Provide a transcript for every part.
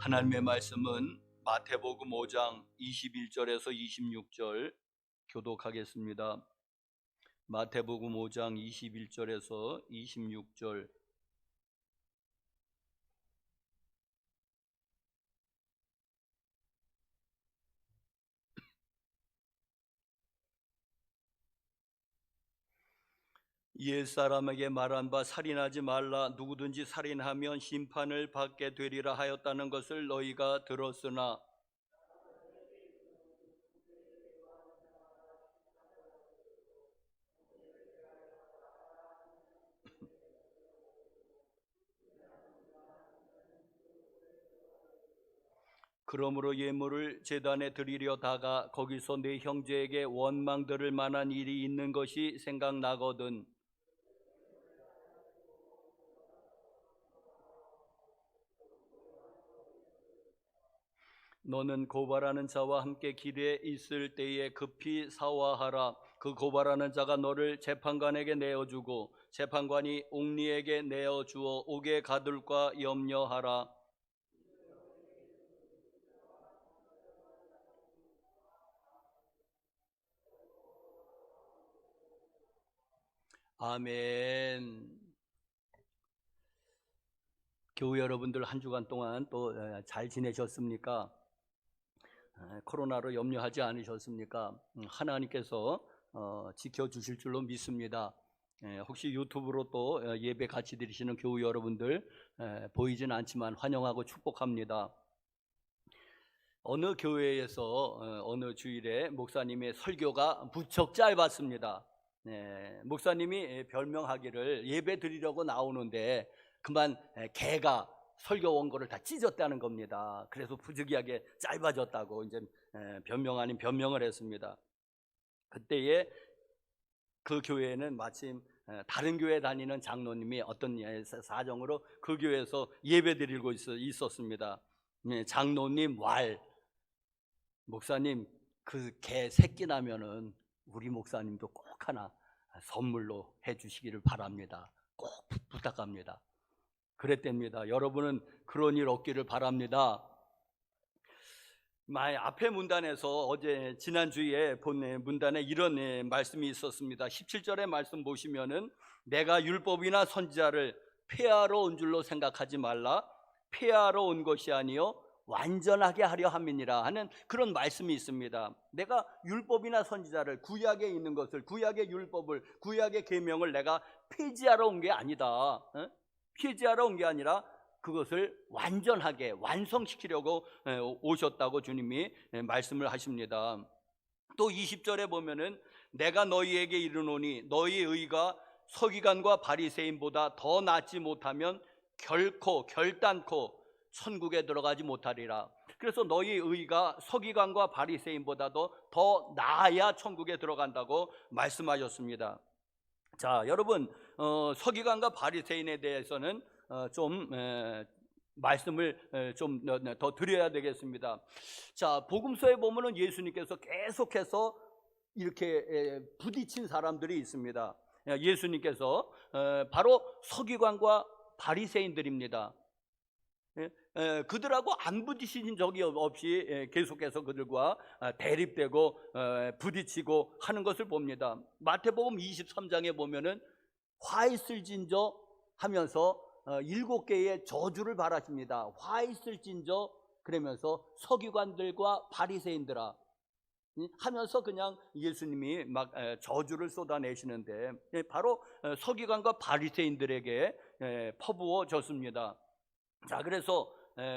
하나님의 말씀은 마태복음 5장 21절에서 26절 교독하겠습니다. 마태복음 5장 21절에서 26절. 옛사람에게 말한 바 살인하지 말라. 누구든지 살인하면 심판을 받게 되리라 하였다는 것을 너희가 들었으나 그러므로 예물을 제단에 드리려다가 거기서 내 형제에게 원망 들을 만한 일이 있는 것이 생각나거든. 너는 고발하는 자와 함께 길에 있을 때에 급히 사화하라. 그 고발하는 자가 너를 재판관에게 내어주고 재판관이 옥리에게 내어주어 옥에 가둘까 염려하라. 아멘. 교회 여러분들 한 주간 동안 또 잘 지내셨습니까? 코로나로 염려하지 않으셨습니까? 하나님께서 지켜주실 줄로 믿습니다. 혹시 유튜브로 또 예배 같이 드리시는 교회 여러분들 보이진 않지만 환영하고 축복합니다. 어느 교회에서 어느 주일에 목사님의 설교가 무척 짧았습니다. 목사님이 별명하기를 예배 드리려고 나오는데 그만 개가 설교 원고를 다 찢었다는 겁니다. 그래서 부득이하게 짧아졌다고 이제 변명 아닌 변명을 했습니다. 그때에 그 교회에는 마침 다른 교회 다니는 장로님이 어떤 사정으로 그 교회에서 예배 드리고 있었습니다. 장로님 왈, 목사님 그 개 새끼 나면은 우리 목사님도 꼭 하나 선물로 해주시기를 바랍니다. 꼭 부탁합니다. 그랬답니다. 여러분은 그런 일 없기를 바랍니다. 앞에 문단에서 어제 지난주에 본 문단에 이런 말씀이 있었습니다. 17절의 말씀 보시면은 내가 율법이나 선지자를 폐하러 온 줄로 생각하지 말라. 폐하러 온 것이 아니요 완전하게 하려 함이니라 하는 그런 말씀이 있습니다. 내가 율법이나 선지자를, 구약에 있는 것을, 구약의 율법을, 구약의 계명을 내가 폐지하러 온 게 아니다. 폐지하러 온 게 아니라 그것을 완전하게 완성시키려고 오셨다고 주님이 말씀을 하십니다. 또 20절에 보면은 내가 너희에게 이르노니 너희 의가 서기관과 바리새인보다 더 낫지 못하면 결단코 천국에 들어가지 못하리라. 그래서 너희 의가 서기관과 바리새인보다도 더 나아야 천국에 들어간다고 말씀하셨습니다. 자, 여러분 서기관과 바리새인에 대해서는 좀 말씀을 좀 더 드려야 되겠습니다. 자, 복음서에 보면은 예수님께서 계속해서 이렇게 부딪힌 사람들이 있습니다. 예수님께서 바로 서기관과 바리새인들입니다. 그들하고 안 부딪힌 적이 없이 계속해서 그들과 대립되고 부딪히고 하는 것을 봅니다. 마태복음 23장에 보면은 화 있을진저 하면서 7개의 저주를 바라십니다. 화 있을진저 그러면서 서기관들과 바리새인들아 하면서 그냥 예수님이 막 저주를 쏟아내시는데 바로 서기관과 바리새인들에게 퍼부어졌습니다. 자, 그래서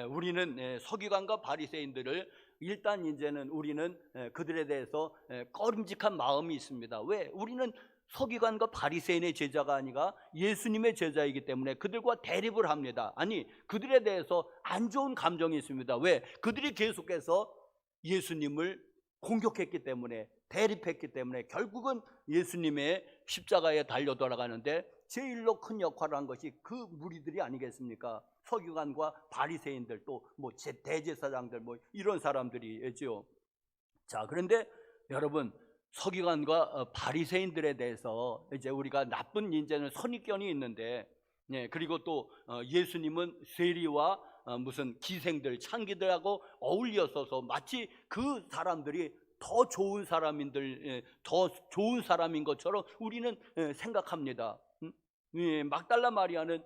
우리는 서기관과 바리새인들을 일단 이제는 우리는 그들에 대해서 꺼림직한 마음이 있습니다. 왜? 우리는 서기관과 바리새인의 제자가 아니라 예수님의 제자이기 때문에 그들과 대립을 합니다. 아니, 그들에 대해서 안 좋은 감정이 있습니다. 왜? 그들이 계속해서 예수님을 공격했기 때문에, 대립했기 때문에 결국은 예수님의 십자가에 달려 돌아가는데 제일로 큰 역할을 한 것이 그 무리들이 아니겠습니까? 서기관과 바리새인들, 또 뭐 대제사장들, 뭐 이런 사람들이죠. 자, 그런데 여러분, 서기관과 바리새인들에 대해서 이제 우리가 나쁜 이제는 선입견이 있는데, 그리고 또 예수님은 세리와 무슨 기생들, 창기들하고 어울려서서 마치 그 사람들이 더 좋은 사람인들, 더 좋은 사람인 것처럼 우리는 생각합니다. 막달라 마리아는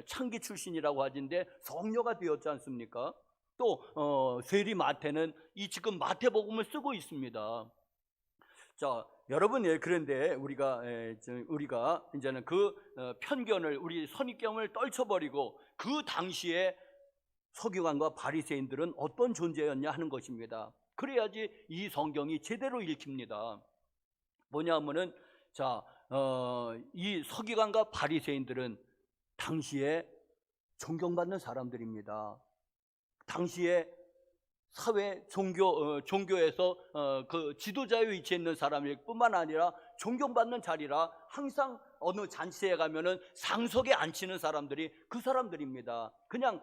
창기 출신이라고 하진데 성녀가 되었지 않습니까? 또 세리 마태는 이 지금 마태복음을 쓰고 있습니다. 자, 여러분, 그런데 우리가 이제는 그 편견을, 우리 선입견을 떨쳐버리고 그 당시에 서기관과 바리새인들은 어떤 존재였냐 하는 것입니다. 그래야지 이 성경이 제대로 읽힙니다. 뭐냐면은 이 서기관과 바리새인들은 당시에 존경받는 사람들입니다. 당시에 사회 종교에서 그 지도자의 위치에 있는 사람일 뿐만 아니라 존경받는 자리라 항상 어느 잔치에 가면은 상석에 앉히는 사람들이 그 사람들입니다. 그냥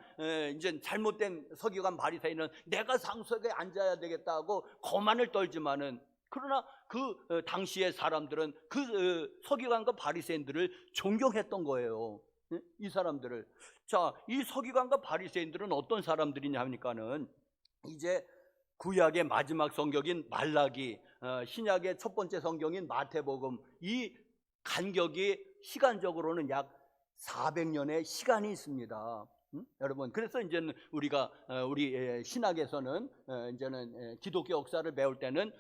이제 잘못된 서기관 바리새인은 내가 상석에 앉아야 되겠다 하고 거만을 떨지만은, 그러나 그 당시의 사람들은 그 서기관과 바리새인들을 존경했던 거예요. 이 사람들을. 자, 이 서기관과 바리새인들은 어떤 사람들이냐 하니까는 이제 구약의 마지막 성경인 말라기, 신약의 첫 번째 성경인 마태복음, 이 간격이 시간적으로는 약 400년의 시간이 있습니다. 여러분, 그래서 이제는 우리가 우리 신학에서는 이제는 기독교 역사를 배울 때는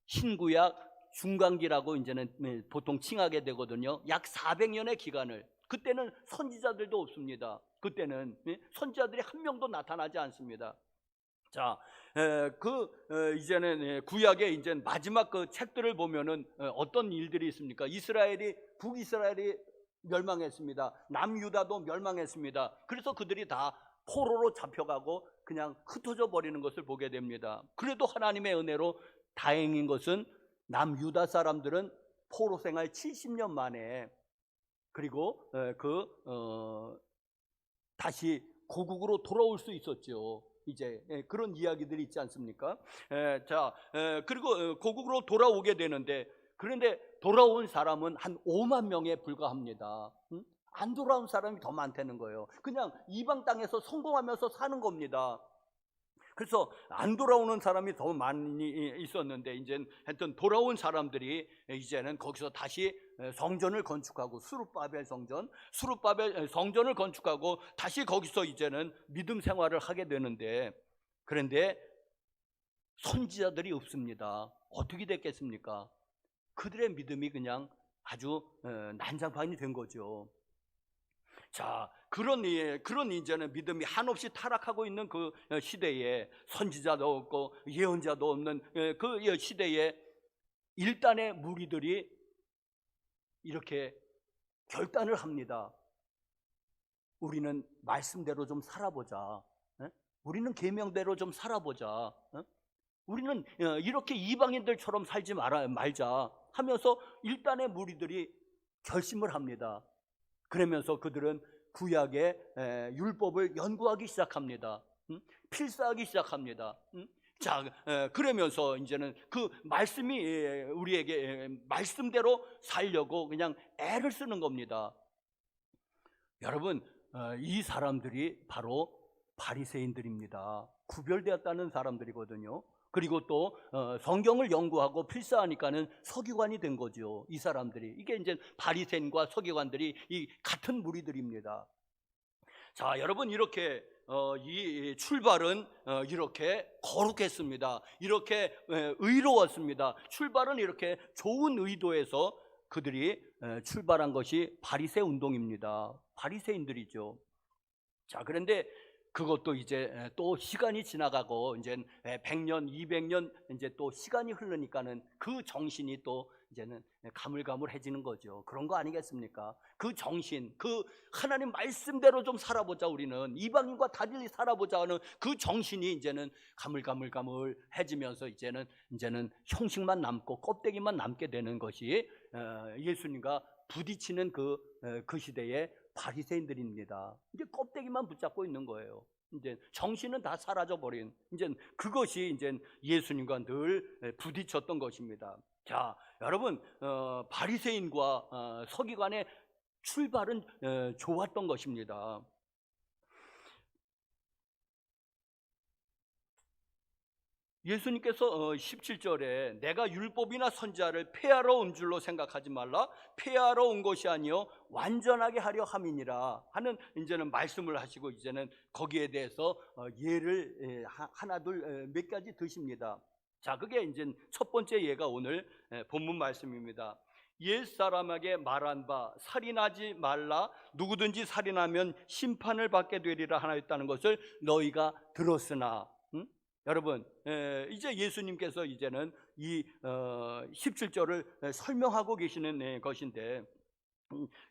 신구약 중간기라고 이제는 보통 칭하게 되거든요. 약 400년의 기간을. 그때는 선지자들도 없습니다. 그때는 선지자들이 한 명도 나타나지 않습니다. 자, 이제는 구약의 이제 마지막 그 책들을 보면은 어떤 일들이 있습니까? 북이스라엘이 멸망했습니다. 남유다도 멸망했습니다. 그래서 그들이 다 포로로 잡혀가고 그냥 흩어져 버리는 것을 보게 됩니다. 그래도 하나님의 은혜로 다행인 것은 남유다 사람들은 포로 생활 70년 만에, 그리고 다시 고국으로 돌아올 수 있었죠. 이제 그런 이야기들이 있지 않습니까? 그리고 고국으로 돌아오게 되는데, 그런데 돌아온 사람은 한 5만 명에 불과합니다. 안 돌아온 사람이 더 많다는 거예요. 그냥 이방 땅에서 성공하면서 사는 겁니다. 그래서 안 돌아오는 사람이 더 많이 있었는데, 이제 하여튼 돌아온 사람들이 이제는 거기서 다시 성전을 건축하고, 수룹바벨 성전을 건축하고 다시 거기서 이제는 믿음 생활을 하게 되는데, 그런데 선지자들이 없습니다. 어떻게 됐겠습니까? 그들의 믿음이 그냥 아주 난장판이 된 거죠. 자, 그런 이제는 믿음이 한없이 타락하고 있는 그 시대에, 선지자도 없고 예언자도 없는 그 시대에 일단의 무리들이 이렇게 결단을 합니다. 우리는 말씀대로 좀 살아보자. 우리는 계명대로 좀 살아보자. 우리는 이렇게 이방인들처럼 살지 말자 하면서 일단의 무리들이 결심을 합니다. 그러면서 그들은 구약의 율법을 연구하기 시작합니다. 필사하기 시작합니다. 자, 그러면서 이제는 그 말씀이 우리에게 말씀대로 살려고 그냥 애를 쓰는 겁니다. 여러분, 이 사람들이 바로 바리새인들입니다. 구별되었다는 사람들이거든요. 그리고 또 성경을 연구하고 필사하니까는 서기관이 된 거죠. 이 사람들이. 이게 이제 바리새인과 서기관들이 이 같은 무리들입니다. 자, 여러분, 이렇게 이 출발은 이렇게 거룩했습니다. 이렇게 의로웠습니다. 출발은 이렇게 좋은 의도에서 그들이 출발한 것이 바리새 운동입니다. 바리새인들이죠. 자, 그런데 그것도 이제 또 시간이 지나가고 이제 100년, 200년 이제 또 시간이 흐르니까는 그 정신이 또 이제는 가물가물해지는 거죠. 그런 거 아니겠습니까? 그 정신, 그 하나님 말씀대로 좀 살아보자, 우리는 이방인과 달리 살아보자 하는 그 정신이 이제는 가물가물해지면서 이제는 형식만 남고 껍데기만 남게 되는 것이 예수님과 부딪히는 그 시대의 바리새인들입니다. 이제 껍데기만 붙잡고 있는 거예요. 이제 정신은 다 사라져 버린, 이제 그것이 이제 예수님과 늘 부딪혔던 것입니다. 자, 여러분, 바리새인과 서기관의 출발은 좋았던 것입니다. 예수님께서 17절에 내가 율법이나 선지자를 폐하러 온 줄로 생각하지 말라. 폐하러 온 것이 아니요 완전하게 하려 함이니라 하는 이제는 말씀을 하시고, 이제는 거기에 대해서 예를 하나 둘 몇 가지 드십니다. 자, 그게 이제 첫 번째 예가 오늘 본문 말씀입니다. 옛사람에게 말한 바 살인하지 말라. 누구든지 살인하면 심판을 받게 되리라 하였다는 것을 너희가 들었으나. 여러분, 이제 예수님께서 이제는 이 17절을 설명하고 계시는 것인데,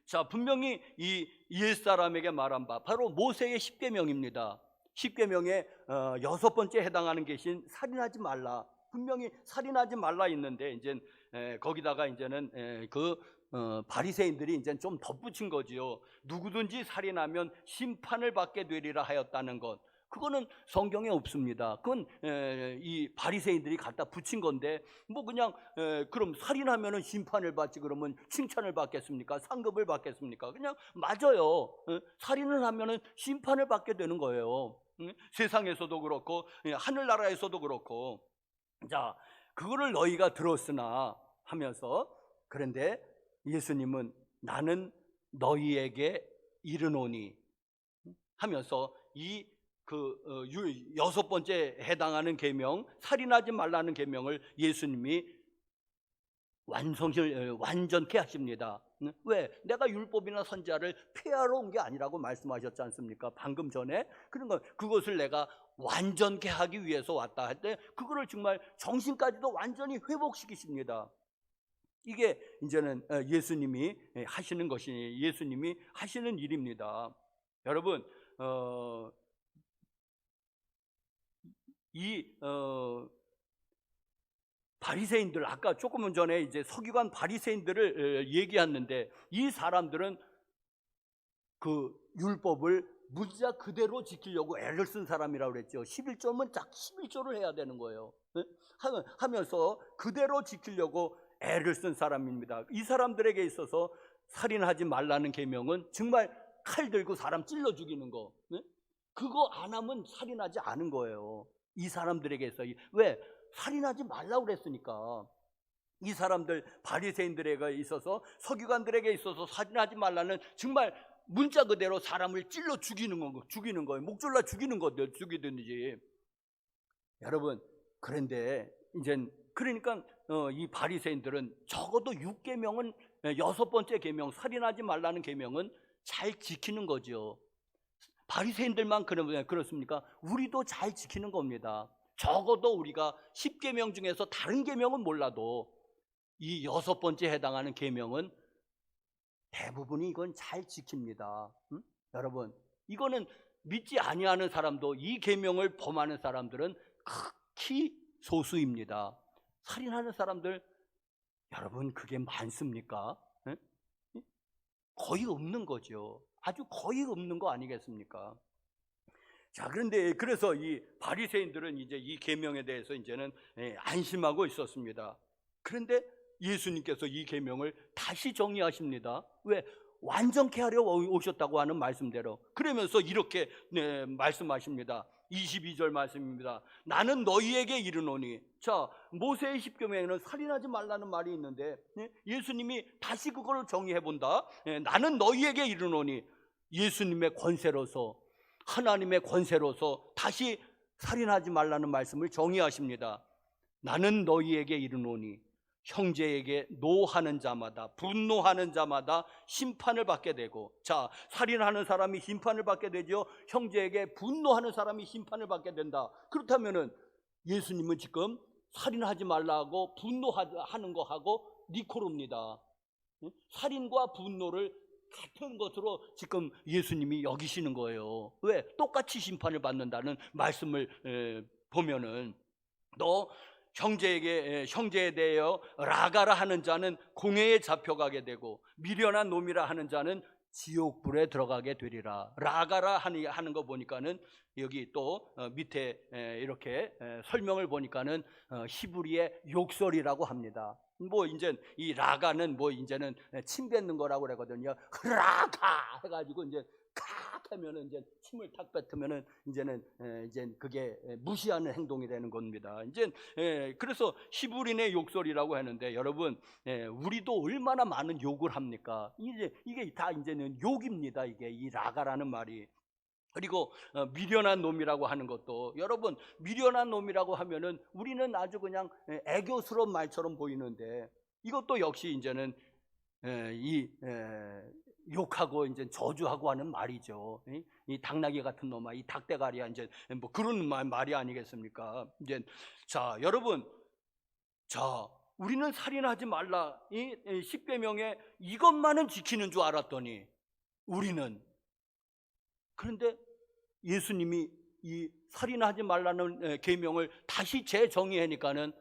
자, 분명히 이 옛사람에게 말한 바 바로 모세의 10계명입니다. 10계명의 여섯 번째 해당하는 것인 살인하지 말라. 분명히 살인하지 말라 있는데, 이제 거기다가 이제는 바리새인들이 이제 좀 덧붙인 거지요. 누구든지 살인하면 심판을 받게 되리라 하였다는 것. 그거는 성경에 없습니다. 그건 이 바리새인들이 갖다 붙인 건데, 뭐 그냥 그럼 살인하면은 심판을 받지, 그러면 칭찬을 받겠습니까? 상급을 받겠습니까? 그냥 맞아요. 살인을 하면은 심판을 받게 되는 거예요. 세상에서도 그렇고 하늘나라에서도 그렇고. 자, 그거를 너희가 들었으나 하면서, 그런데 예수님은 나는 너희에게 이르노니 하면서 이 여섯 번째 해당하는 계명, 살인하지 말라는 계명을 예수님이 완전케 하십니다. 왜? 내가 율법이나 선지자를 폐하러 온 게 아니라고 말씀하셨지 않습니까? 방금 전에. 그러니까 그것을 내가 완전케 하기 위해서 왔다 할 때 그거를 정말 정신까지도 완전히 회복시키십니다. 이게 이제는 예수님이 하시는 것이, 예수님이 하시는 일입니다. 여러분, 바리새인들, 아까 조금 전에 이제 서기관 바리새인들을 얘기했는데, 이 사람들은 그 율법을 문자 그대로 지키려고 애를 쓴 사람이라고 그랬죠. 11조면 딱 11조를 해야 되는 거예요. 하면서 그대로 지키려고 애를 쓴 사람입니다. 이 사람들에게 있어서 살인하지 말라는 계명은 정말 칼 들고 사람 찔러 죽이는 거, 그거 안 하면 살인하지 않은 거예요. 이 사람들에게서. 왜? 살인하지 말라고 그랬으니까. 이 사람들 바리새인들에게 있어서, 서기관들에게 있어서 살인하지 말라는 정말 문자 그대로 사람을 찔러 죽이는 거예요. 목 졸라 죽이는 거들, 죽이든지. 여러분, 그런데 이제 그러니까 이 바리새인들은 적어도 6계명은, 여섯 번째 계명, 살인하지 말라는 계명은 잘 지키는 거죠. 바리새인들만 그렇습니까? 우리도 잘 지키는 겁니다. 적어도 우리가 10계명 중에서 다른 계명은 몰라도 이 여섯 번째 해당하는 계명은 대부분이 이건 잘 지킵니다. 여러분, 이거는 믿지 아니하는 사람도, 이 계명을 범하는 사람들은 극히 소수입니다. 살인하는 사람들, 여러분, 그게 많습니까? 거의 없는 거죠. 아주 거의 없는 거 아니겠습니까? 자, 그런데 그래서 이 바리새인들은 이제 이 계명에 대해서 이제는 안심하고 있었습니다. 그런데 예수님께서 이 계명을 다시 정리하십니다. 왜? 완전케 하려 오셨다고 하는 말씀대로. 그러면서 이렇게 말씀하십니다. 22절 말씀입니다. 나는 너희에게 이르노니. 자, 모세의 10계명에는 살인하지 말라는 말이 있는데 예수님이 다시 그걸 정의해 본다. 나는 너희에게 이르노니. 예수님의 권세로서, 하나님의 권세로서 다시 살인하지 말라는 말씀을 정의하십니다. 나는 너희에게 이르노니 형제에게 노하는 자마다, 분노하는 자마다 심판을 받게 되고. 자, 살인하는 사람이 심판을 받게 되죠. 형제에게 분노하는 사람이 심판을 받게 된다. 그렇다면은 예수님은 지금 살인하지 말라고 분노하는 거하고 니코로입니다. 살인과 분노를 같은 것으로 지금 예수님이 여기시는 거예요. 왜? 똑같이 심판을 받는다는 말씀을 보면은, 너 형제에 대하여 라가라 하는 자는 공회에 잡혀가게 되고 미련한 놈이라 하는 자는 지옥불에 들어가게 되리라. 라가라 하는 거 보니까는 여기 또 밑에 이렇게 설명을 보니까는 히브리의 욕설이라고 합니다. 뭐 이제 이 라가는 뭐 이제는 침 뱉는 거라고 그러거든요. 라가 해가지고 이제 칵 하면은 이제 침을 탁 뱉으면은 이제 그게 무시하는 행동이 되는 겁니다. 이제 그래서 히브리인의 욕설이라고 하는데 여러분, 우리도 얼마나 많은 욕을 합니까? 이게 다 이제는 욕입니다. 이게 이 라가라는 말이. 그리고 미련한 놈이라고 하는 것도, 여러분, 미련한 놈이라고 하면은 우리는 아주 그냥 애교스러운 말처럼 보이는데 이것도 역시 이제는 욕하고 이제 저주하고 하는 말이죠. 이 당나귀 같은 놈아, 이 닭대가리야, 이제 뭐 그런 말이 아니겠습니까? 이제 자, 여러분, 자, 우리는 살인하지 말라, 이 10계명에 이것만은 지키는 줄 알았더니 우리는, 그런데 예수님이 이 살인하지 말라는 계명을 다시 재정의하니까는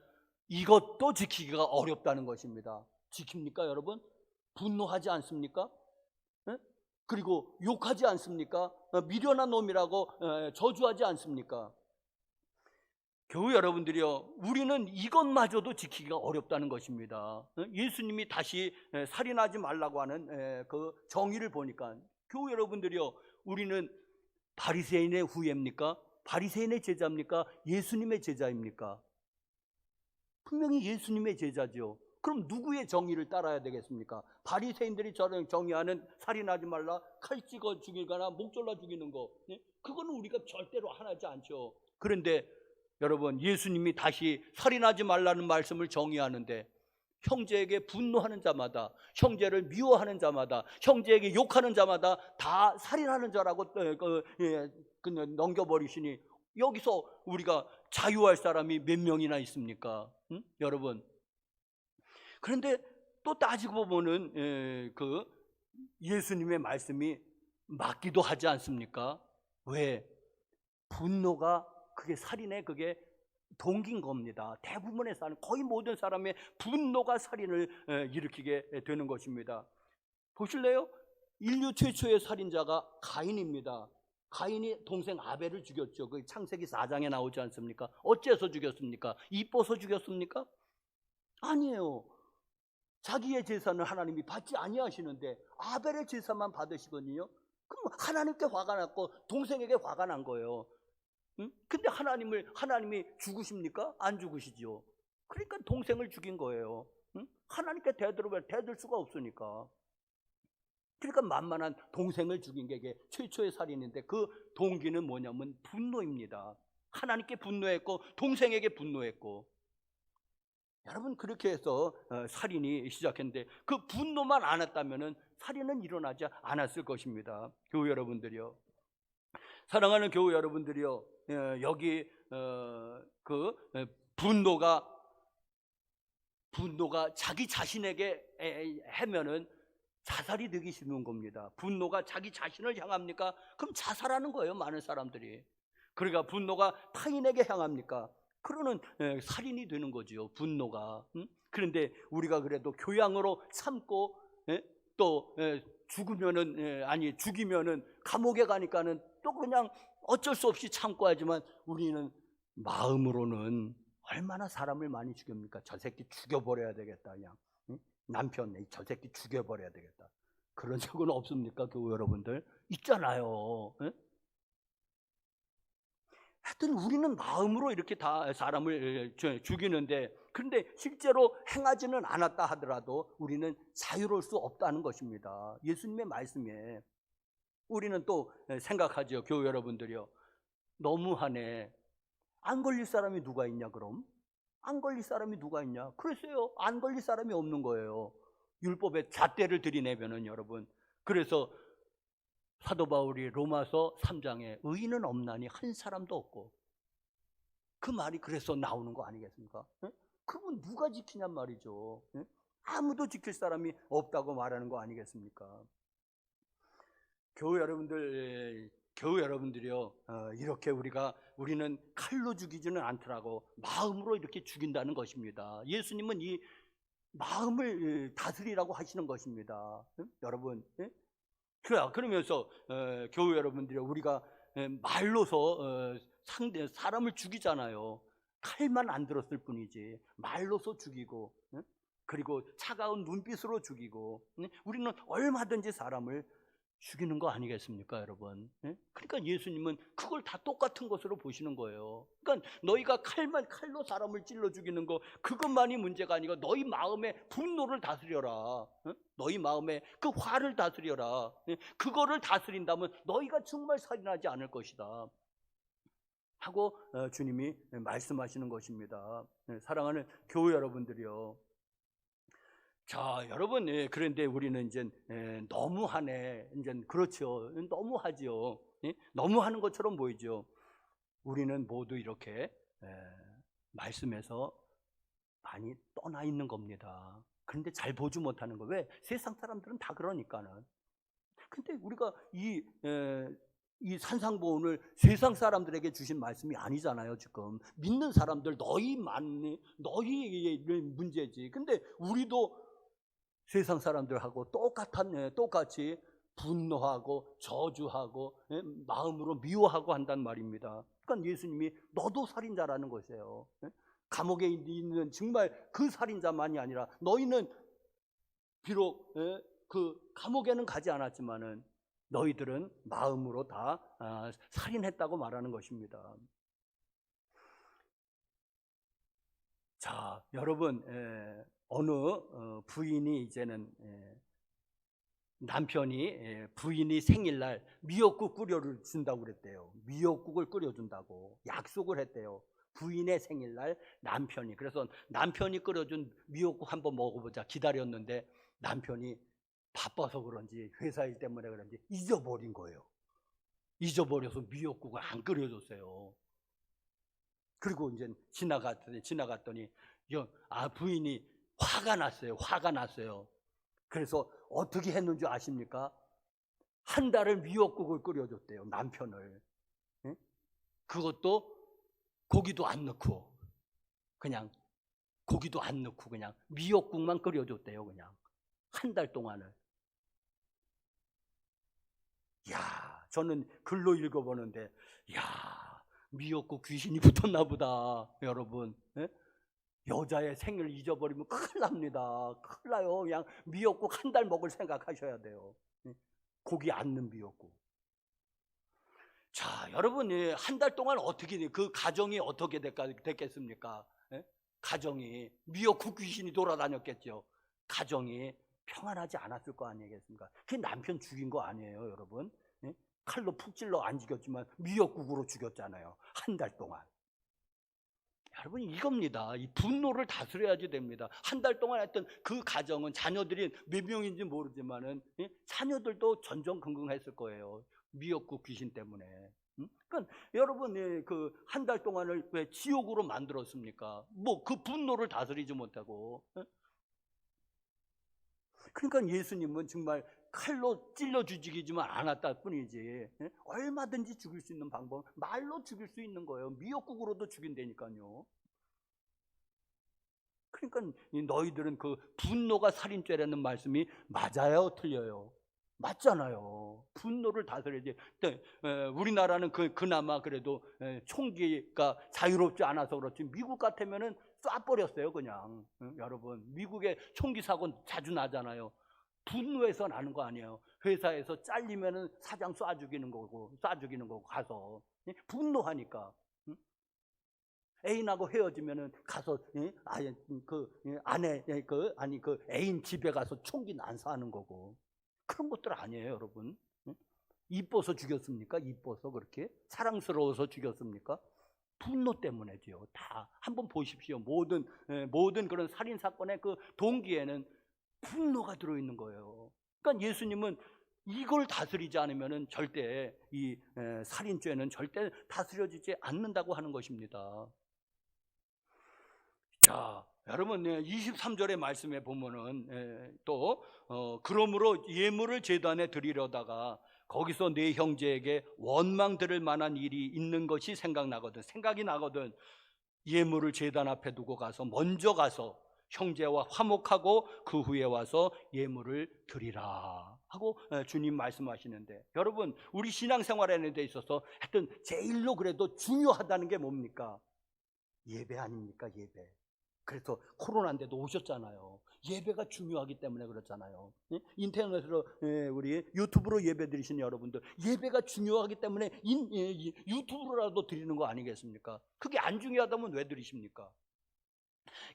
이것도 지키기가 어렵다는 것입니다. 지킵니까, 여러분? 분노하지 않습니까? 그리고 욕하지 않습니까? 미련한 놈이라고 저주하지 않습니까? 교우 여러분들이요, 우리는 이것마저도 지키기가 어렵다는 것입니다. 예수님이 다시 살인하지 말라고 하는 그 정의를 보니까, 교우 여러분들이요, 우리는 바리새인의 후예입니까? 바리새인의 제자입니까? 예수님의 제자입니까? 분명히 예수님의 제자죠. 그럼 누구의 정의를 따라야 되겠습니까? 바리새인들이 저를 정의하는 살인하지 말라, 칼 찍어 죽이거나 목 졸라 죽이는 거, 그거는 우리가 절대로 하지 않죠. 그런데 여러분, 예수님이 다시 살인하지 말라는 말씀을 정의하는데 형제에게 분노하는 자마다, 형제를 미워하는 자마다, 형제에게 욕하는 자마다 다 살인하는 자라고 그냥 넘겨버리시니 여기서 우리가 자유할 사람이 몇 명이나 있습니까? 여러분, 그런데 또 따지고 보면은 그 예수님의 말씀이 맞기도 하지 않습니까? 왜? 분노가 그게 살인의 그게 동기인 겁니다. 대부분의 사람, 거의 모든 사람의 분노가 살인을 일으키게 되는 것입니다. 보실래요? 인류 최초의 살인자가 가인입니다. 가인이 동생 아벨을 죽였죠. 그 창세기 4장에 나오지 않습니까? 어째서 죽였습니까? 이뻐서 죽였습니까? 아니에요. 자기의 제사는 하나님이 받지 아니하시는데 아벨의 제사만 받으시거든요. 그럼 하나님께 화가 났고 동생에게 화가 난 거예요. 근데 하나님이 죽으십니까? 안 죽으시죠. 그러니까 동생을 죽인 거예요. 하나님께 대들 수가 없으니까. 그러니까 만만한 동생을 죽인 게 이게 최초의 살인인데 그 동기는 뭐냐면 분노입니다. 하나님께 분노했고 동생에게 분노했고. 여러분, 그렇게 해서 살인이 시작했는데 그 분노만 안 했다면은 살인은 일어나지 않았을 것입니다. 교우 여러분들이요, 사랑하는 교우 여러분들이요, 여기 그 분노가 자기 자신에게 하면은 자살이 되기 쉬운 겁니다. 분노가 자기 자신을 향합니까? 그럼 자살하는 거예요, 많은 사람들이. 그러니까 분노가 타인에게 향합니까? 그러는 살인이 되는 거죠, 분노가. 그런데 우리가 그래도 교양으로 참고 또 죽이면은 감옥에 가니까는 또 그냥 어쩔 수 없이 참고 하지만 우리는 마음으로는 얼마나 사람을 많이 죽입니까? 저 새끼 죽여버려야 되겠다, 그냥. 남편, 저 새끼 죽여버려야 되겠다. 그런 적은 없습니까, 교우 여러분들? 있잖아요. 하여튼 우리는 마음으로 이렇게 다 사람을 죽이는데, 그런데 실제로 행하지는 않았다 하더라도 우리는 자유로울 수 없다는 것입니다. 예수님의 말씀에. 우리는 또 생각하죠, 교우 여러분들이요, 너무하네. 안 걸릴 사람이 누가 있냐, 그럼? 안 걸릴 사람이 누가 있냐? 글쎄요, 안 걸릴 사람이 없는 거예요. 율법의 잣대를 들이내면은, 여러분. 그래서 사도 바울이 로마서 3장에 의인은 없나니 한 사람도 없고, 그 말이 그래서 나오는 거 아니겠습니까? 그건 누가 지키냔 말이죠. 아무도 지킬 사람이 없다고 말하는 거 아니겠습니까? 교우 여러분들이요, 이렇게 우리는 칼로 죽이지는 않더라고 마음으로 이렇게 죽인다는 것입니다. 예수님은 이 마음을 다스리라고 하시는 것입니다. 여러분, 그러면서 교우 여러분들이 우리가 말로서 사람을 죽이잖아요. 칼만 안 들었을 뿐이지 말로서 죽이고, 그리고 차가운 눈빛으로 죽이고, 우리는 얼마든지 사람을 죽이는 거 아니겠습니까, 여러분? 예? 그러니까 예수님은 그걸 다 똑같은 것으로 보시는 거예요. 그러니까 너희가 칼로 사람을 찔러 죽이는 거 그것만이 문제가 아니고 너희 마음의 분노를 다스려라. 너희 마음의 그 화를 다스려라. 그거를 다스린다면 너희가 정말 살인하지 않을 것이다 하고 주님이 말씀하시는 것입니다. 사랑하는 교회 여러분들이요. 자, 여러분, 그런데 우리는 이제 너무하네. 이제 그렇죠. 너무하지요. 너무하는 것처럼 보이죠. 우리는 모두 이렇게 말씀에서 많이 떠나 있는 겁니다. 그런데 잘 보지 못하는 거. 왜? 세상 사람들은 다 그러니까는. 근데 우리가 이 산상보훈을 세상 사람들에게 주신 말씀이 아니잖아요. 지금 믿는 사람들 너희의 문제지. 근데 우리도 세상 사람들하고 똑같이 분노하고 저주하고 마음으로 미워하고 한단 말입니다. 그러니까 예수님이 너도 살인자라는 것이에요. 감옥에 있는 정말 그 살인자만이 아니라 너희는 비록 그 감옥에는 가지 않았지만은 너희들은 마음으로 다 살인했다고 말하는 것입니다. 자, 여러분, 어느 부인이 이제는 남편이 부인이 생일날 미역국 끓여준다고 그랬대요. 미역국을 끓여준다고 약속을 했대요. 부인의 생일날 남편이. 그래서 남편이 끓여준 미역국 한번 먹어보자 기다렸는데 남편이 바빠서 그런지 회사 일 때문에 그런지 잊어버린 거예요. 잊어버려서 미역국을 안 끓여줬어요. 그리고 이제 지나갔더니 부인이 화가 났어요. 그래서 어떻게 했는지 아십니까? 한 달을 미역국을 끓여줬대요. 남편을. 그것도 고기도 안 넣고 그냥 미역국만 끓여줬대요. 그냥 한 달 동안을. 야, 저는 글로 읽어보는데 미역국 귀신이 붙었나 보다. 여러분, 여자의 생일 잊어버리면 큰일 납니다. 큰일 나요. 그냥 미역국 한 달 먹을 생각하셔야 돼요. 고기 안 넣은 미역국. 자, 여러분, 한 달 동안 어떻게 그 가정이 어떻게 됐겠습니까? 가정이 미역국 귀신이 돌아다녔겠죠. 가정이 평안하지 않았을 거 아니겠습니까? 그게 남편 죽인 거 아니에요, 여러분? 칼로 푹 찔러 안 죽였지만 미역국으로 죽였잖아요. 한 달 동안. 여러분, 이겁니다. 이 분노를 다스려야지 됩니다. 한 달 동안 했던 그 가정은 자녀들이 몇 명인지 모르지만은 자녀들도 전전긍긍했을 거예요. 미역국 귀신 때문에. 그러니까 여러분, 그 한 달 동안을 왜 지옥으로 만들었습니까? 뭐 그 분노를 다스리지 못하고. 그러니까 예수님은 정말 칼로 찔러 죽이지만 않았다 뿐이지 얼마든지 죽일 수 있는 방법, 말로 죽일 수 있는 거예요. 미역국으로도 죽인다니까요. 그러니까 너희들은 그 분노가 살인죄라는 말씀이 맞아요, 틀려요? 맞잖아요. 분노를 다스려야지. 우리나라는 그나마 그래도 총기가 자유롭지 않아서 그렇지 미국 같으면은 쏴버렸어요, 그냥. 여러분, 미국에 총기 사고 자주 나잖아요. 분노해서 나는 거 아니에요. 회사에서 잘리면은 사장 쏴 죽이는 거고 가서 분노하니까. 애인하고 헤어지면은 가서 아내 그 애인 집에 가서 총기 난사하는 거고. 그런 것들 아니에요, 여러분. 이뻐서 죽였습니까? 이뻐서 그렇게 사랑스러워서 죽였습니까? 분노 때문에죠. 다 한번 보십시오. 모든 그런 살인 사건의 그 동기에는 분노가 들어있는 거예요. 그러니까 예수님은 이걸 다스리지 않으면은 절대 이 살인죄는 절대 다스려지지 않는다고 하는 것입니다. 자, 여러분, 23절의 말씀에 보면은 또 그러므로 예물을 제단에 드리려다가 거기서 내 형제에게 원망 들을 만한 일이 있는 것이 생각이 나거든. 예물을 제단 앞에 두고 먼저 가서 형제와 화목하고 그 후에 와서 예물을 드리라 하고 주님 말씀하시는데, 여러분, 우리 신앙생활에 있어서 하여튼 제일로 그래도 중요하다는 게 뭡니까? 예배 아닙니까? 예배. 그래서 코로나인데도 오셨잖아요. 예배가 중요하기 때문에 그렇잖아요. 예? 인터넷으로 우리 유튜브로 예배 드리시는 여러분들, 예배가 중요하기 때문에 유튜브로라도 드리는 거 아니겠습니까? 그게 안 중요하다면 왜 드리십니까?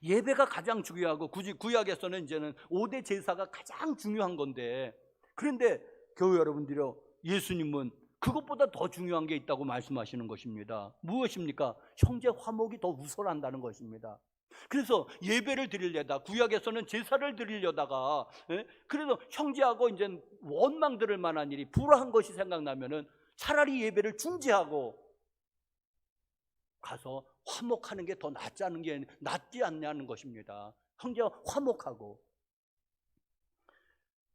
예배가 가장 중요하고, 굳이 구약에서는 이제는 5대 제사가 가장 중요한 건데, 그런데 교회 여러분들이요, 예수님은 그것보다 더 중요한 게 있다고 말씀하시는 것입니다. 무엇입니까? 형제 화목이 더 우선한다는 것입니다. 그래서 예배를 드리려다, 구약에서는 제사를 드리려다가, 그래서 형제하고 이제 원망 들을 만한 일이, 불화한 것이 생각나면은 차라리 예배를 중지하고 가서 화목하는 게 더 낫지 않냐는 것입니다. 형제와 화목하고.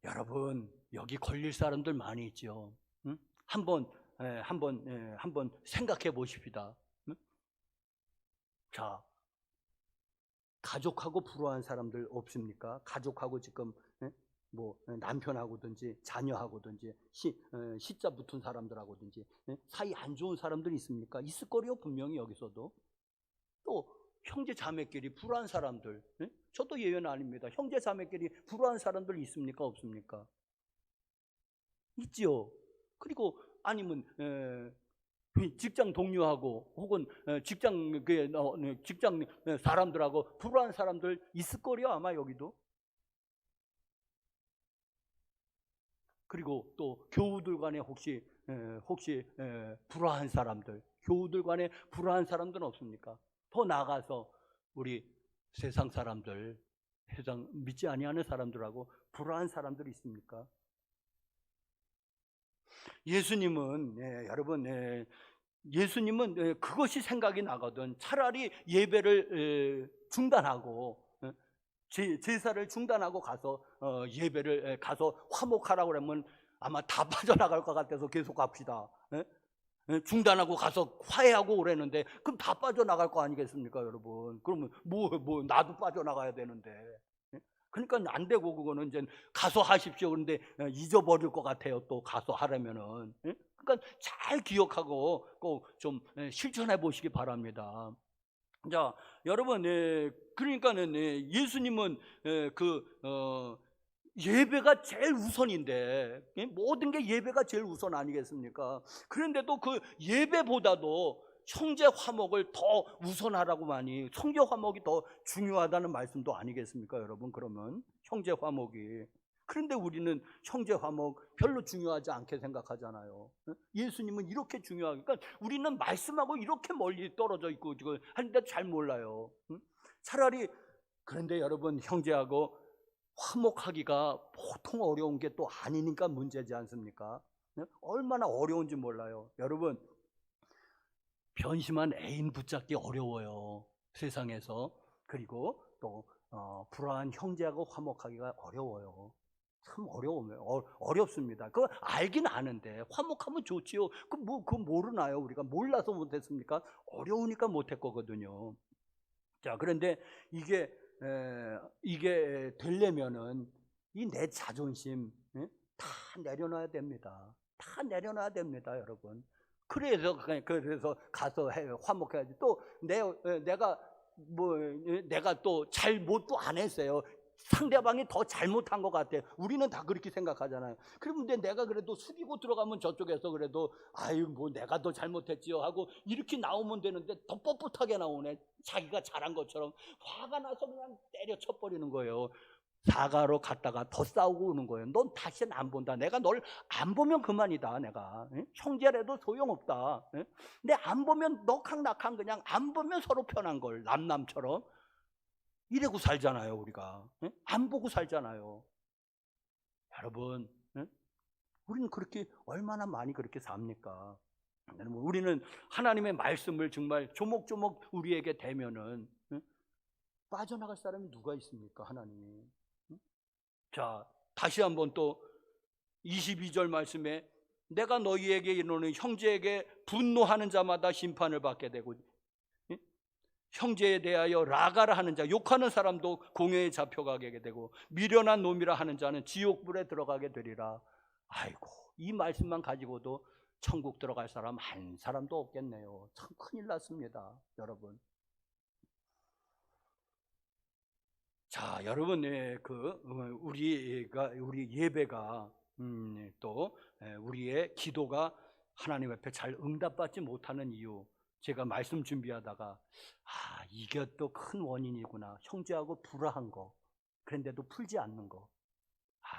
여러분, 여기 걸릴 사람들 많이 있죠. 응? 한번 생각해 보십시다. 응? 자, 가족하고 불화한 사람들 없습니까? 가족하고 지금 남편하고든지 자녀하고든지 시자 붙은 사람들하고든지 사이 안 좋은 사람들이 있습니까? 있을 거리요, 분명히. 여기서도 또 형제 자매끼리 불화한 사람들, 저도 예외는 아닙니다. 형제 자매끼리 불화한 사람들 있습니까? 없습니까? 있지요. 그리고 아니면 직장 동료하고 혹은 직장 사람들하고 불화한 사람들 있을 거리요, 아마 여기도. 그리고 또 교우들 간에 혹시 불화한 사람들, 교우들 간에 불화한 사람들은 없습니까? 더 나아가서 우리 세상 사람들, 세상 믿지 아니하는 사람들하고 불화한 사람들이 있습니까? 예수님은 여러분, 예수님은 그것이 생각이 나거든. 차라리 예배를 중단하고, 제사를 중단하고 가서 예배를 가서 화목하라고 그러면 아마 다 빠져나갈 것 같아서 계속 갑시다. 중단하고 가서 화해하고 그랬는데, 그럼 다 빠져나갈 거 아니겠습니까, 여러분? 그러면 나도 빠져나가야 되는데. 그러니까 안 되고, 그거는 이제 가서 하십시오. 그런데 잊어버릴 것 같아요, 또 가서 하려면은. 그러니까 잘 기억하고 꼭 좀 실천해 보시기 바랍니다. 자, 여러분, 그러니까는 예수님은 예배가 제일 우선인데, 모든 게 예배가 제일 우선 아니겠습니까? 그런데도 그 예배보다도 형제 화목을 더 우선하라고 많이, 형제 화목이 더 중요하다는 말씀도 아니겠습니까, 여러분? 그러면 형제 화목이. 그런데 우리는 형제 화목 별로 중요하지 않게 생각하잖아요. 예수님은 이렇게 중요하니까, 그러니까 우리는 말씀하고 이렇게 멀리 떨어져 있고 지금 하는데 잘 몰라요. 차라리. 그런데 여러분, 형제하고 화목하기가 보통 어려운 게 또 아니니까 문제지 않습니까? 얼마나 어려운지 몰라요. 여러분, 변심한 애인 붙잡기 어려워요, 세상에서. 그리고 또 불화한 형제하고 화목하기가 어려워요. 참 어렵습니다. 그거 알긴 아는데 화목하면 좋지요. 그거 모르나요? 우리가 몰라서 못했습니까? 어려우니까 못할 거거든요. 자, 그런데 이게 되려면은 이 내 자존심 다 내려놔야 됩니다. 다 내려놔야 됩니다, 여러분. 그래서 가서 화목해야지. 또 내가 또 잘못도 안 했어요. 상대방이 더 잘못한 것 같아. 우리는 다 그렇게 생각하잖아요. 그런데 내가 그래도 숙이고 들어가면 저쪽에서 그래도 아유 뭐 내가 더 잘못했지요 하고 이렇게 나오면 되는데 더 뻣뻣하게 나오네. 자기가 잘한 것처럼 화가 나서 그냥 때려쳐 버리는 거예요. 사과로 갔다가 더 싸우고 오는 거예요. 넌 다시는 안 본다. 내가 널 안 보면 그만이다. 내가 형제라도 소용없다. 내 안 보면 너캉낙캉 그냥 안 보면 서로 편한 걸 남남처럼 이러고 살잖아요. 우리가 안 보고 살잖아요. 여러분, 우리는 그렇게 얼마나 많이 그렇게 삽니까? 우리는 하나님의 말씀을 정말 조목조목 우리에게 대면은 빠져나갈 사람이 누가 있습니까? 하나님이. 자, 다시 한번 또 22절 말씀에 내가 너희에게 이르노니 형제에게 분노하는 자마다 심판을 받게 되고 형제에 대하여 라가라 하는 자, 욕하는 사람도 공회에 잡혀가게 되고 미련한 놈이라 하는 자는 지옥불에 들어가게 되리라. 아이고, 이 말씀만 가지고도 천국 들어갈 사람 한 사람도 없겠네요. 참 큰일 났습니다, 여러분. 자, 여러분, 우리 예배가 또 우리의 기도가 하나님 앞에 잘 응답받지 못하는 이유, 제가 말씀 준비하다가 이게 또 큰 원인이구나. 형제하고 불화한 거, 그런데도 풀지 않는 거.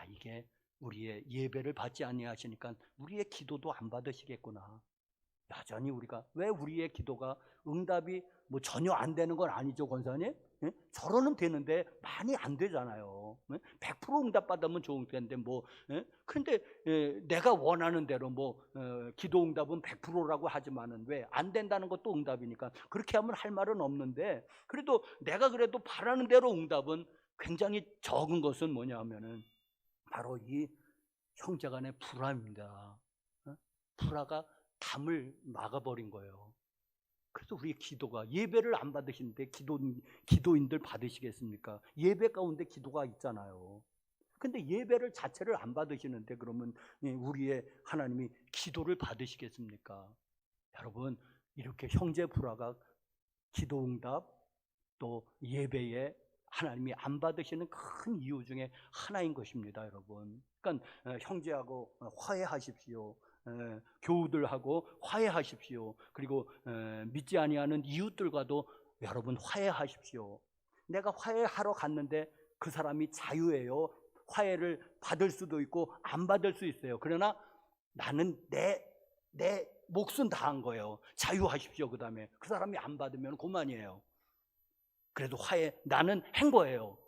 이게 우리의 예배를 받지 아니하시니까 우리의 기도도 안 받으시겠구나. 여전히 왜 우리의 기도가 응답이 전혀 안 되는 건 아니죠, 권사님? 예? 저러는 되는데 많이 안 되잖아요. 100% 응답 받으면 좋은 텐데 근데 내가 원하는 대로 기도 응답은 100%라고 하지만은 왜 안 된다는 것도 응답이니까 그렇게 하면 할 말은 없는데, 그래도 내가 그래도 바라는 대로 응답은 굉장히 적은 것은 뭐냐 하면은 바로 이 형제간의 불화입니다. 불화가 담을 막아버린 거예요. 그래서 우리 기도가, 예배를 안 받으시는데 기도인들 받으시겠습니까? 예배 가운데 기도가 있잖아요. 근데 예배를 자체를 안 받으시는데 그러면 우리의 하나님이 기도를 받으시겠습니까? 여러분, 이렇게 형제 불화가 기도응답 또 예배에 하나님이 안 받으시는 큰 이유 중에 하나인 것입니다, 여러분. 그러니까 형제하고 화해하십시오. 교우들하고 화해하십시오. 그리고 믿지 아니하는 이웃들과도 여러분 화해하십시오. 내가 화해하러 갔는데 그 사람이 자유예요. 화해를 받을 수도 있고 안 받을 수 있어요. 그러나 나는 내 몫은 다한 거예요. 자유하십시오. 그 다음에 그 사람이 안 받으면 그만이에요. 그래도 나는 한 거예요.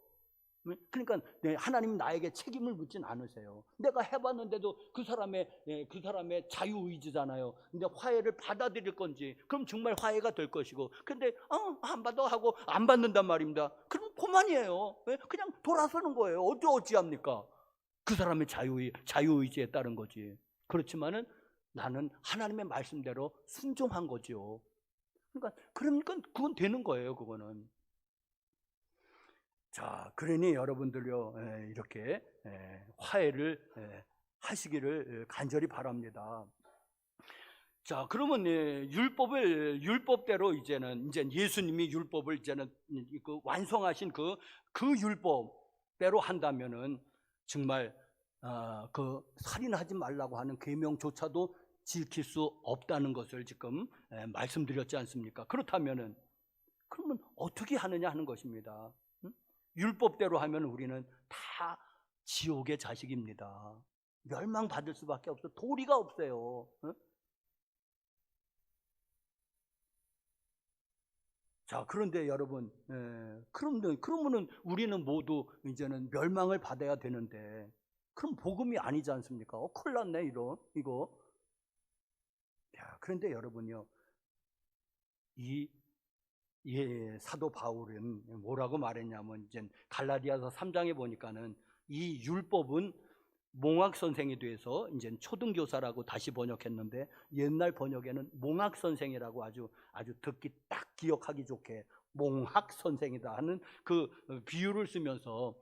그러니까 하나님 나에게 책임을 묻진 않으세요. 내가 해봤는데도 그 사람의 자유의지잖아요. 근데 화해를 받아들일 건지, 그럼 정말 화해가 될 것이고, 근데 안 받아 하고 안 받는단 말입니다. 그럼 그만이에요. 그냥 돌아서는 거예요. 어찌합니까? 그 사람의 자유의지에 따른 거지. 그렇지만은 나는 하나님의 말씀대로 순종한 거죠. 그러니까 그건 되는 거예요. 그거는. 자, 그러니 여러분들요, 이렇게 화해를 하시기를 간절히 바랍니다. 자, 그러면 율법대로 이제 예수님이 율법을 완성하신 그 율법대로 한다면은 정말 그 살인하지 말라고 하는 계명조차도 지킬 수 없다는 것을 지금 말씀드렸지 않습니까? 그렇다면은 그러면 어떻게 하느냐 하는 것입니다. 율법대로 하면 우리는 다 지옥의 자식입니다. 멸망받을 수밖에 없어. 도리가 없어요. 자, 그런데 여러분, 그러면은 우리는 모두 이제는 멸망을 받아야 되는데, 그럼 복음이 아니지 않습니까? 큰일 났네, 이거. 자, 그런데 여러분요, 사도 바울은 뭐라고 말했냐면, 이제 갈라디아서 3장에 보니까는 이 율법은 몽학 선생이 돼서 이제 초등교사라고 다시 번역했는데, 옛날 번역에는 몽학 선생이라고 아주 듣기 딱 기억하기 좋게 몽학 선생이다 하는 그 비유를 쓰면서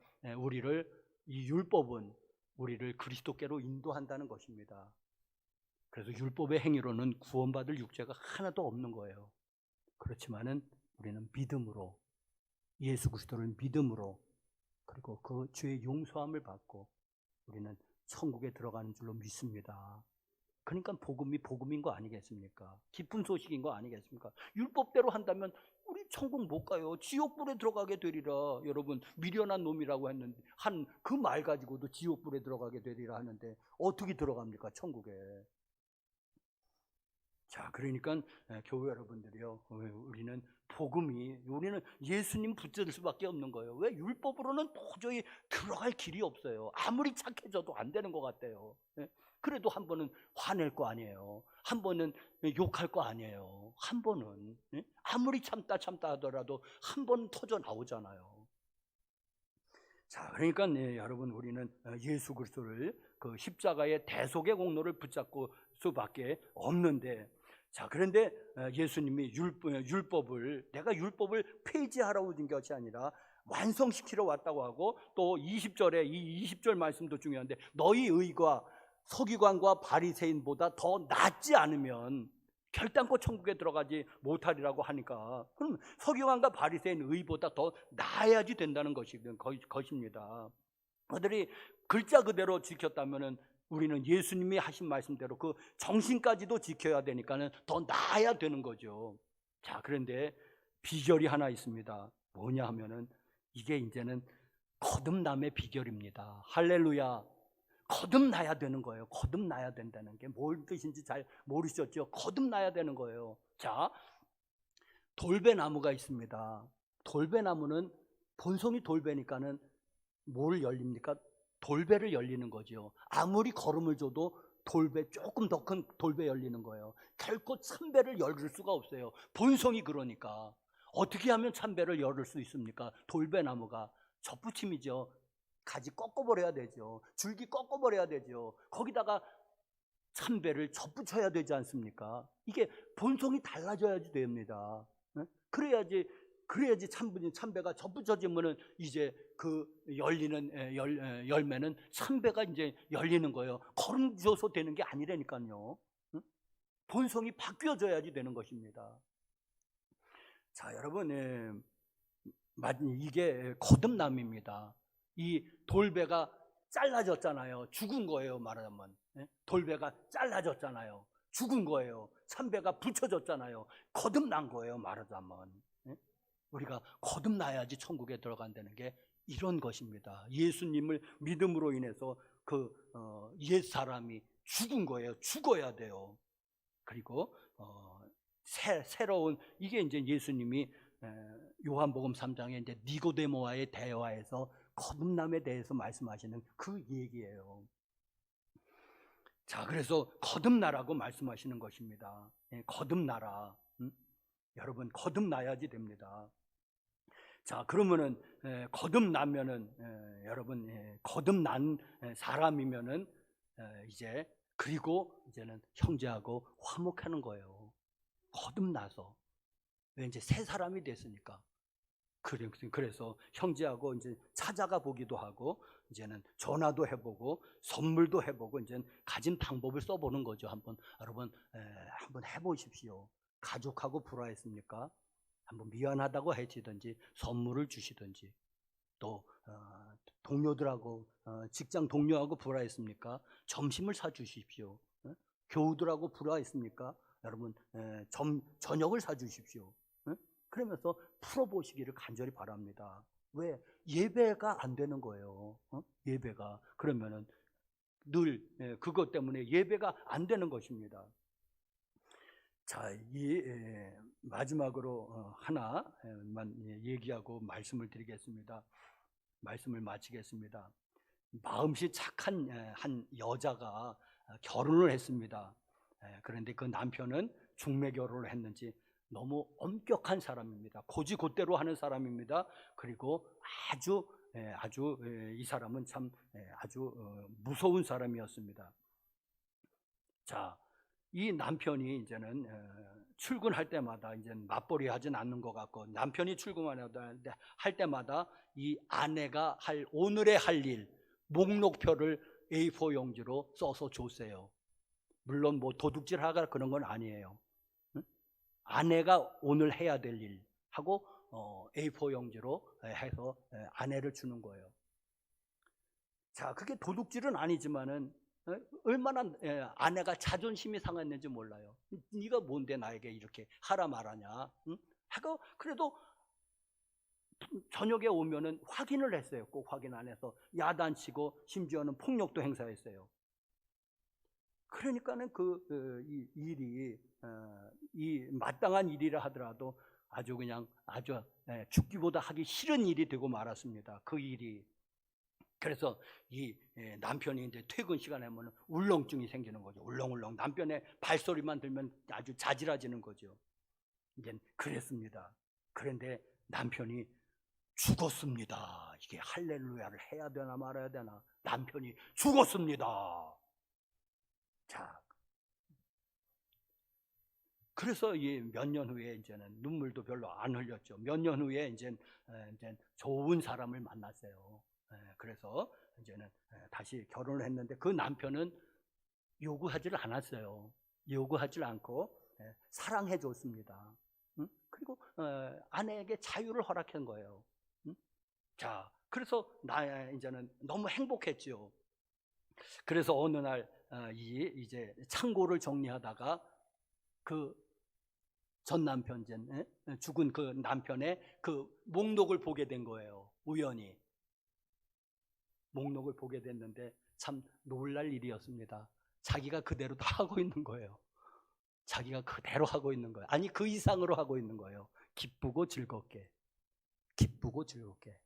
이 율법은 우리를 그리스도께로 인도한다는 것입니다. 그래서 율법의 행위로는 구원받을 육체가 하나도 없는 거예요. 그렇지만은 우리는 믿음으로, 예수 그리스도를 믿음으로, 그리고 그 죄의 용서함을 받고 우리는 천국에 들어가는 줄로 믿습니다. 그러니까 복음이 복음인 거 아니겠습니까? 기쁜 소식인 거 아니겠습니까? 율법대로 한다면 우리 천국 못 가요. 지옥불에 들어가게 되리라. 여러분, 미련한 놈이라고 했는데 한 그 말 가지고도 지옥불에 들어가게 되리라 하는데 어떻게 들어갑니까, 천국에? 자, 그러니까 교회 여러분들이요, 우리는 예수님 붙들 수밖에 없는 거예요. 왜? 율법으로는 도저히 들어갈 길이 없어요. 아무리 착해져도 안 되는 것 같아요. 그래도 한 번은 화낼 거 아니에요. 한 번은 욕할 거 아니에요. 한 번은 아무리 참다 하더라도 한 번은 터져 나오잖아요. 자, 그러니까 여러분, 우리는 예수 그리스도를 그 십자가의 대속의 공로를 붙잡고 수밖에 없는데, 자, 그런데 예수님이 내가 율법을 폐지하러 오신 것이 아니라 완성시키러 왔다고 하고, 또 20절에 이 20절 말씀도 중요한데, 너희 의가 서기관과 바리새인보다 더 낫지 않으면 결단코 천국에 들어가지 못하리라고 하니까, 그럼 서기관과 바리새인 의보다 더 나아야지 된다는 것입니다. 그들이 글자 그대로 지켰다면은 우리는 예수님이 하신 말씀대로 그 정신까지도 지켜야 되니까는 더 나아야 되는 거죠. 자, 그런데 비결이 하나 있습니다. 뭐냐 하면은 이게 이제는 거듭남의 비결입니다. 할렐루야. 거듭나야 되는 거예요. 거듭나야 된다는 게 뭘 뜻인지 잘 모르셨죠? 거듭나야 되는 거예요. 자, 돌배나무가 있습니다. 돌배나무는 본성이 돌배니까는 뭘 열립니까? 돌배를 열리는 거죠. 아무리 걸음을 줘도 돌배, 조금 더 큰 돌배 열리는 거예요. 결코 참배를 열을 수가 없어요. 본성이 그러니까. 어떻게 하면 참배를 열을 수 있습니까? 돌배나무가 접붙임이죠. 가지 꺾어버려야 되죠. 줄기 꺾어버려야 되죠. 거기다가 참배를 접붙여야 되지 않습니까? 이게 본성이 달라져야지 됩니다. 그래야지 참배가 접붙여지면은 이제 그 열리는 열매는 참배가 이제 열리는 거예요. 걸음 줘서 되는 게 아니라니까요. 본성이 바뀌어져야지 되는 것입니다. 자, 여러분, 이게 거듭남입니다. 이 돌배가 잘라졌잖아요. 죽은 거예요, 말하자면. 돌배가 잘라졌잖아요. 죽은 거예요. 참배가 붙여졌잖아요. 거듭난 거예요, 말하자면. 우리가 거듭나야지 천국에 들어간다는 게 이런 것입니다. 예수님을 믿음으로 인해서 그 옛사람이 죽은 거예요. 죽어야 돼요. 그리고 새로운, 이게 이제 예수님이 요한복음 3장에 이제 니고데모와의 대화에서 거듭남에 대해서 말씀하시는 그 얘기예요. 자, 그래서 거듭나라고 말씀하시는 것입니다. 거듭나라. 여러분, 거듭나야지 됩니다. 자, 그러면은 거듭나면은 여러분, 거듭난 사람이면은 이제, 그리고 이제는 형제하고 화목하는 거예요. 거듭나서. 왜? 이제 새 사람이 됐으니까. 그래서 형제하고 이제 찾아가 보기도 하고, 이제는 전화도 해보고, 선물도 해보고, 이제 가진 방법을 써보는 거죠. 여러분, 한번 해보십시오. 가족하고 불화했습니까? 한번 미안하다고 해주든지, 선물을 주시든지, 또 동료들하고 직장 동료하고 불화했습니까? 점심을 사주십시오. 교우들하고 불화했습니까? 여러분, 저녁을 사주십시오. 그러면서 풀어보시기를 간절히 바랍니다. 왜? 예배가 안 되는 거예요. 예배가. 그러면은 늘 그것 때문에 예배가 안 되는 것입니다. 자, 마지막으로 하나만 얘기하고 말씀을 드리겠습니다. 말씀을 마치겠습니다. 마음씨 착한 한 여자가 결혼을 했습니다. 그런데 그 남편은 중매 결혼을 했는지 너무 엄격한 사람입니다. 고지고대로 하는 사람입니다. 그리고 아주 이 사람은 참 아주 무서운 사람이었습니다. 자, 이 남편이 이제는 출근할 때마다 이제 맞벌이 하진 않는 것 같고, 남편이 출근할 때마다 이 아내가 오늘의 할 일 목록표를 A4 용지로 써서 줬어요. 물론 뭐 도둑질 하거나 그런 건 아니에요. 아내가 오늘 해야 될 일 하고 A4 용지로 해서 아내를 주는 거예요. 자, 그게 도둑질은 아니지만은 얼마나 아내가 자존심이 상했는지 몰라요. 네가 뭔데 나에게 이렇게 하라 말하냐? 하고 그래도 저녁에 오면은 확인을 했어요. 꼭 확인 안 해서 야단치고 심지어는 폭력도 행사했어요. 그러니까는 이 일이 이 마땅한 일이라 하더라도 아주 죽기보다 하기 싫은 일이 되고 말았습니다. 그 일이. 그래서 이 남편이 이제 퇴근 시간에 하면 울렁증이 생기는 거죠. 울렁울렁 남편의 발소리만 들면 아주 자지러지는 거죠. 이제 그랬습니다. 그런데 남편이 죽었습니다. 이게 할렐루야를 해야 되나 말아야 되나? 남편이 죽었습니다. 자, 그래서 몇 년 후에 이제는 눈물도 별로 안 흘렸죠. 몇 년 후에 이제 좋은 사람을 만났어요. 그래서 이제는 다시 결혼을 했는데 그 남편은 요구하지를 않았어요. 요구하지 않고 사랑해 줬습니다. 그리고 아내에게 자유를 허락한 거예요. 자, 그래서 나 이제는 너무 행복했지요. 그래서 어느 날 이제 창고를 정리하다가 그 전 남편, 죽은 그 남편의 그 목록을 보게 된 거예요. 우연히 목록을 보게 됐는데 참 놀랄 일이었습니다. 자기가 그대로 다 하고 있는 거예요. 자기가 그대로 하고 있는 거예요. 아니, 그 이상으로 하고 있는 거예요. 기쁘고 즐겁게, 기쁘고 즐겁게.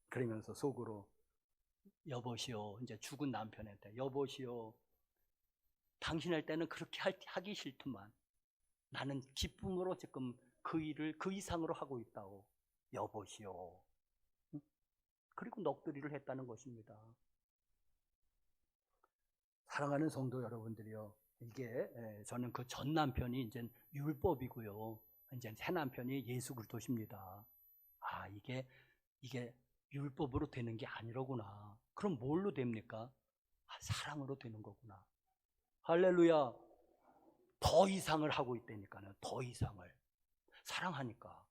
그러면서 속으로, 여보시오, 이제 죽은 남편한테, 여보시오, 당신할 때는 그렇게 하기 싫더만 나는 기쁨으로 지금 그 일을 그 이상으로 하고 있다오, 여보시오. 그리고 넋두리를 했다는 것입니다. 사랑하는 성도 여러분들이요, 이게 저는 그 전 남편이 이제 율법이고요, 이제 새 남편이 예수 그리스도십니다. 아, 이게 율법으로 되는 게 아니로구나. 그럼 뭘로 됩니까? 사랑으로 되는 거구나. 할렐루야. 더 이상을 하고 있다니까요. 더 이상을. 사랑하니까.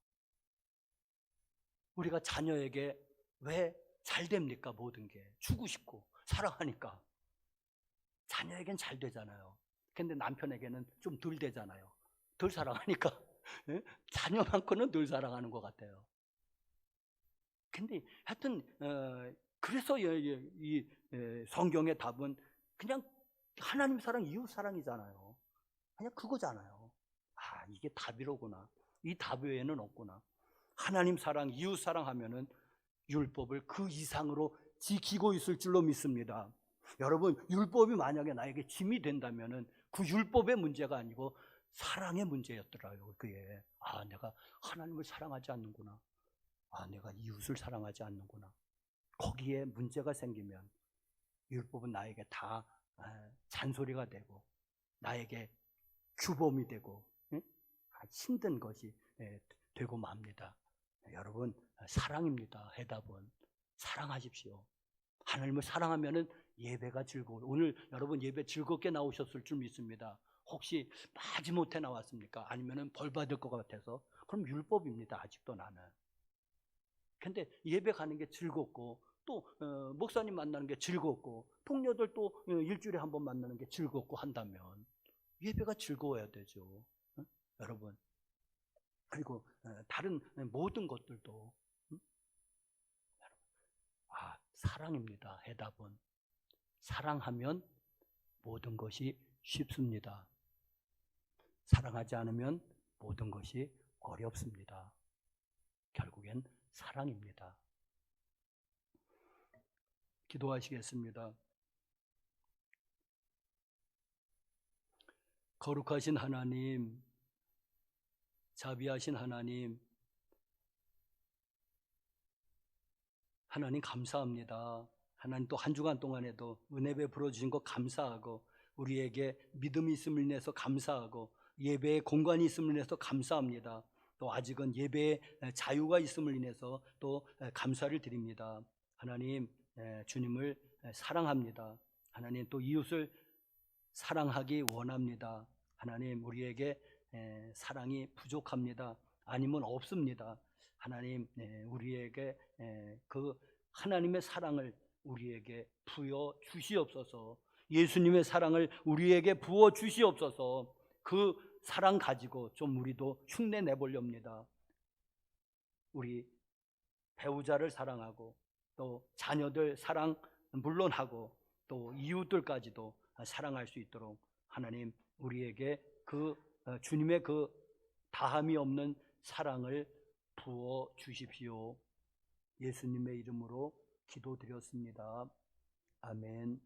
우리가 자녀에게 왜 잘 됩니까? 모든 게 주고 싶고 사랑하니까. 자녀에겐 잘 되잖아요. 근데 남편에게는 좀 덜 되잖아요. 덜 사랑하니까. 자녀만큼은 덜 사랑하는 것 같아요. 근데 하여튼 그래서 이 성경의 답은 그냥 하나님 사랑, 이웃 사랑이잖아요. 그냥 그거잖아요. 아, 이게 답이로구나. 이 답 외에는 없구나. 하나님 사랑, 이웃 사랑하면은 율법을 그 이상으로 지키고 있을 줄로 믿습니다. 여러분, 율법이 만약에 나에게 짐이 된다면은 그 율법의 문제가 아니고 사랑의 문제였더라고요. 그게, 아, 내가 하나님을 사랑하지 않는구나. 아, 내가 이웃을 사랑하지 않는구나. 거기에 문제가 생기면 율법은 나에게 다 잔소리가 되고 나에게 규범이 되고 힘든 것이 되고 맙니다. 여러분, 사랑입니다. 해답은 사랑하십시오. 하나님을 사랑하면은 예배가 즐거워요. 오늘 여러분 예배 즐겁게 나오셨을 줄 믿습니다. 혹시 마지못해 나왔습니까? 아니면은 벌 받을 것 같아서? 그럼 율법입니다. 아직도 나는. 근데 예배 가는 게 즐겁고 또 목사님 만나는 게 즐겁고 동료들 또 일주일에 한 번 만나는 게 즐겁고 한다면 예배가 즐거워야 되죠. 여러분. 그리고 다른 모든 것들도 사랑입니다. 해답은 사랑하면 모든 것이 쉽습니다. 사랑하지 않으면 모든 것이 어렵습니다. 결국엔 사랑입니다. 기도하시겠습니다. 거룩하신 하나님, 자비하신 하나님, 하나님 감사합니다. 하나님 또 한 주간 동안에도 은혜 베풀어 주신 것 감사하고 우리에게 믿음이 있음을 인해서 감사하고 예배의 공간이 있음을 인해서 감사합니다. 또 아직은 예배의 자유가 있음을 인해서 또 감사를 드립니다. 하나님, 주님을 사랑합니다. 하나님, 또 이웃을 사랑하기 원합니다. 하나님, 우리에게 사랑이 부족합니다. 아니면 없습니다. 하나님, 우리에게 그 하나님의 사랑을 우리에게 부어 주시옵소서. 예수님의 사랑을 우리에게 부어 주시옵소서. 그 사랑 가지고 좀 우리도 흉내 내보렵니다. 우리 배우자를 사랑하고 또 자녀들 사랑 물론 하고 또 이웃들까지도 사랑할 수 있도록 하나님, 우리에게 그 주님의 그 다함이 없는 사랑을 부어 주십시오. 예수님의 이름으로 기도드렸습니다. 아멘.